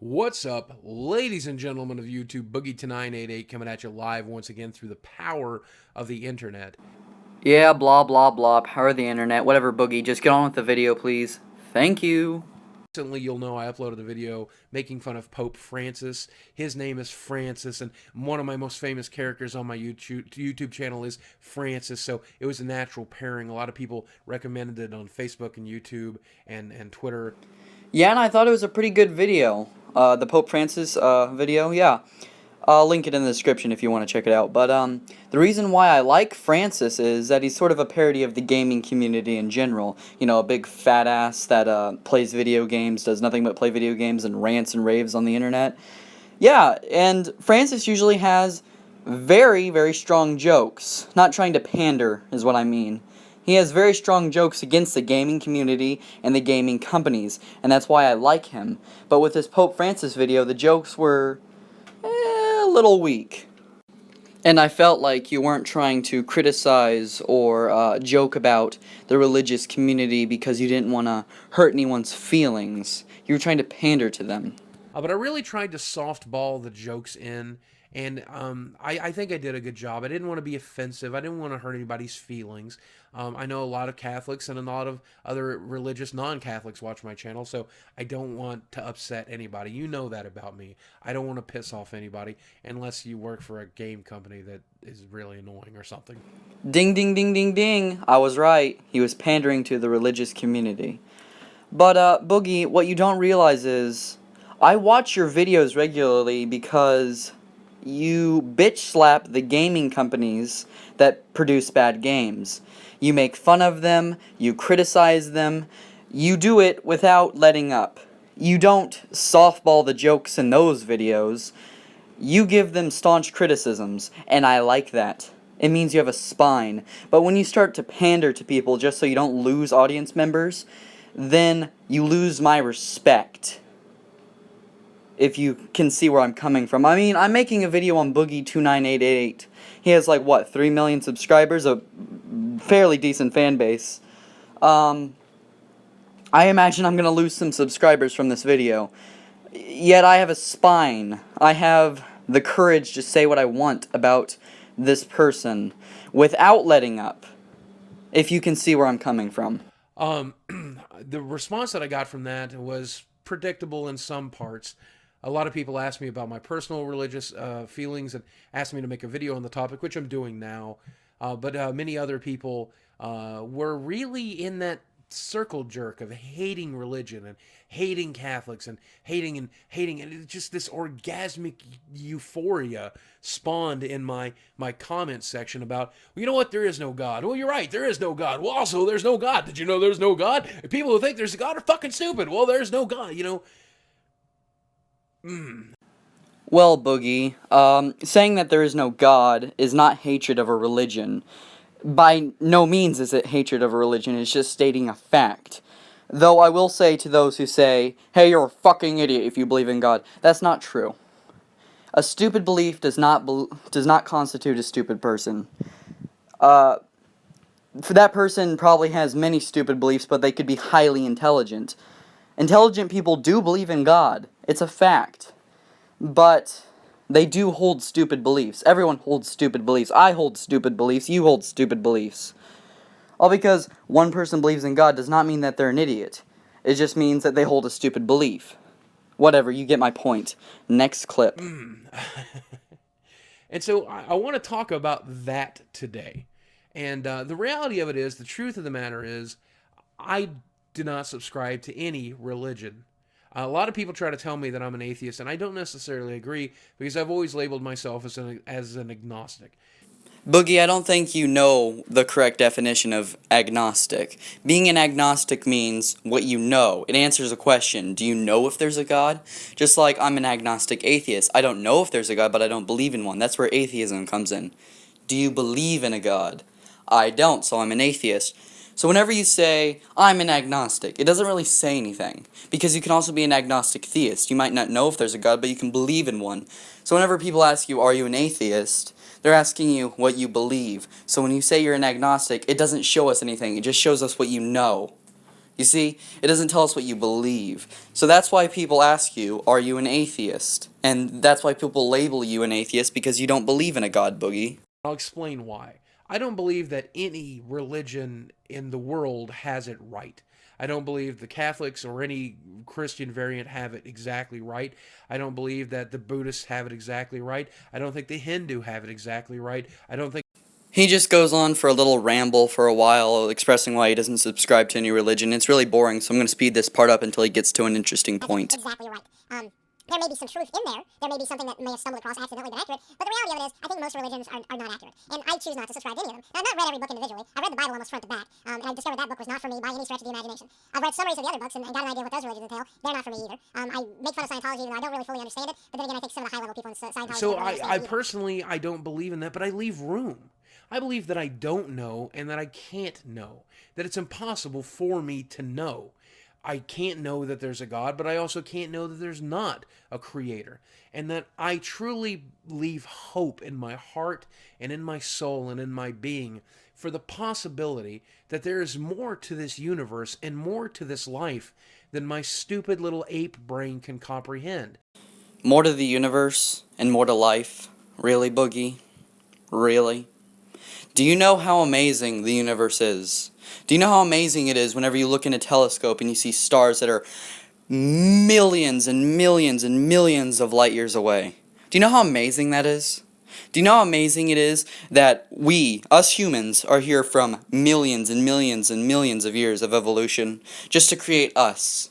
What's up, ladies and gentlemen of YouTube? Boogie988 coming at you live once again through the power of the internet. Yeah, blah blah blah, power of the internet, whatever, Boogie. Just get on with the video, please. Thank you. Recently, you'll know I uploaded a video making fun of Pope Francis. His name is Francis, and one of my most famous characters on my YouTube channel is Francis, so it was a natural pairing. A lot of people recommended it on Facebook and YouTube and Twitter. Yeah, and I thought it was a pretty good video. The Pope Francis video, yeah. I'll link it in the description if you want to check it out. But the reason why I like Francis is that he's sort of a parody of the gaming community in general. You know, a big fat ass that plays video games, does nothing but play video games, and rants and raves on the internet. Yeah, and Francis usually has very, very strong jokes. Not trying to pander is what I mean. He has very strong jokes against the gaming community and the gaming companies, and that's why I like him. But with this Pope Francis video, the jokes were a little weak. And I felt like you weren't trying to criticize or joke about the religious community because you didn't want to hurt anyone's feelings. You were trying to pander to them. But I really tried to softball the jokes in, and I think I did a good job. I didn't want to be offensive. I didn't want to hurt anybody's feelings. I know a lot of Catholics and a lot of other religious non-Catholics watch my channel, so I don't want to upset anybody. You know that about me. I don't want to piss off anybody unless you work for a game company that is really annoying or something. Ding, ding, ding, ding, ding. I was right. He was pandering to the religious community. But, Boogie, what you don't realize is I watch your videos regularly because you bitch slap the gaming companies that produce bad games. You make fun of them, you criticize them, you do it without letting up. You don't softball the jokes in those videos, you give them staunch criticisms, and I like that. It means you have a spine. But when you start to pander to people just so you don't lose audience members, then you lose my respect. If you can see where I'm coming from. I mean, I'm making a video on Boogie2988. He has like, what, 3 million subscribers? A fairly decent fan base. I imagine I'm gonna lose some subscribers from this video. Yet I have a spine. I have the courage to say what I want about this person without letting up. If you can see where I'm coming from. The response that I got from that was predictable in some parts. A lot of people asked me about my personal religious feelings and asked me to make a video on the topic, which I'm doing now. But many other people were really in that circle jerk of hating religion and hating Catholics and hating, and it's just this orgasmic euphoria spawned in my comment section about, well, you know what, there is no God. Well, you're right, there is no God. Well, also, there's no God. Did you know there's no God? People who think there's a God are fucking stupid. Well, there's no God, you know. Well, Boogie, saying that there is no God is not hatred of a religion. By no means is it hatred of a religion, it's just stating a fact. Though I will say to those who say, hey, you're a fucking idiot if you believe in God, that's not true. A stupid belief does not constitute a stupid person. For that person probably has many stupid beliefs, but they could be highly intelligent. Intelligent people do believe in God. It's a fact. But they do hold stupid beliefs. Everyone holds stupid beliefs. I hold stupid beliefs. You hold stupid beliefs. All because one person believes in God does not mean that they're an idiot. It just means that they hold a stupid belief. Whatever, you get my point. Next clip. And so I want to talk about that today. And the reality of it is, the truth of the matter is, I do not subscribe to any religion. A lot of people try to tell me that I'm an atheist, and I don't necessarily agree, because I've always labeled myself as an agnostic. Boogie, I don't think you know the correct definition of agnostic. Being an agnostic means what you know. It answers a question. Do you know if there's a God? Just like I'm an agnostic atheist. I don't know if there's a God, but I don't believe in one. That's where atheism comes in. Do you believe in a God? I don't, so I'm an atheist. So whenever you say, I'm an agnostic, it doesn't really say anything. Because you can also be an agnostic theist. You might not know if there's a God, but you can believe in one. So whenever people ask you, are you an atheist? They're asking you what you believe. So when you say you're an agnostic, it doesn't show us anything. It just shows us what you know. You see, it doesn't tell us what you believe. So that's why people ask you, are you an atheist? And that's why people label you an atheist, because you don't believe in a God, Boogie. I'll explain why. I don't believe that any religion in the world has it right. I don't believe the Catholics or any Christian variant have it exactly right. I don't believe that the Buddhists have it exactly right. I don't think the Hindu have it exactly right. I don't think He just goes on for a little ramble for a while, expressing why he doesn't subscribe to any religion. It's really boring, so I'm going to speed this part up until he gets to an interesting point. Exactly right. There may be some truth in there. There may be something that may have stumbled across accidentally been accurate. But the reality of it is, I think most religions are not accurate. And I choose not to subscribe to any of them. Now, I've not read every book individually. I read the Bible almost front to back. And I discovered that book was not for me by any stretch of the imagination. I've read summaries of the other books and got an idea of what those religions entail. They're not for me either. I make fun of Scientology even though I don't really fully understand it. But then again, I think some of the high-level people in Scientology so. don't really understand I it either. personally, I don't believe in that, but I leave room. I believe that I don't know and that I can't know. That it's impossible for me to know. I can't know that there's a God, but I also can't know that there's not a creator. And that I truly leave hope in my heart and in my soul and in my being for the possibility that there is more to this universe and more to this life than my stupid little ape brain can comprehend. More to the universe and more to life? Really, Boogie? Really? Do you know how amazing the universe is? Do you know how amazing it is whenever you look in a telescope and you see stars that are millions and millions and millions of light years away? Do you know how amazing that is? Do you know how amazing it is that we, us humans, are here from millions and millions and millions of years of evolution just to create us?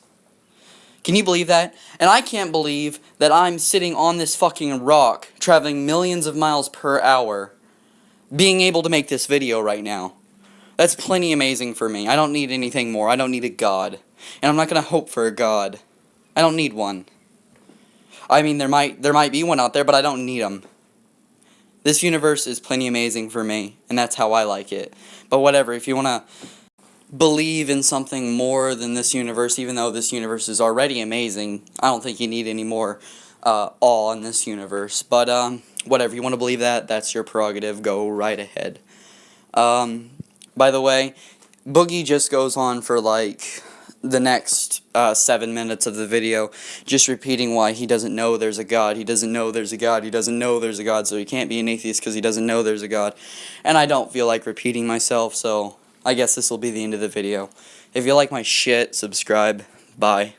Can you believe that? And I can't believe that I'm sitting on this fucking rock, traveling millions of miles per hour, being able to make this video right now. That's plenty amazing for me. I don't need anything more. I don't need a God. And I'm not going to hope for a God. I don't need one. I mean, there might be one out there, but I don't need them. This universe is plenty amazing for me, and that's how I like it. But whatever, if you want to believe in something more than this universe, even though this universe is already amazing, I don't think you need any more awe in this universe. But whatever, you want to believe that, that's your prerogative. Go right ahead. By the way, Boogie just goes on for like the next 7 minutes of the video, just repeating why he doesn't know there's a God. He doesn't know there's a God. He doesn't know there's a God, so he can't be an atheist because he doesn't know there's a God. And I don't feel like repeating myself, so I guess this will be the end of the video. If you like my shit, subscribe. Bye.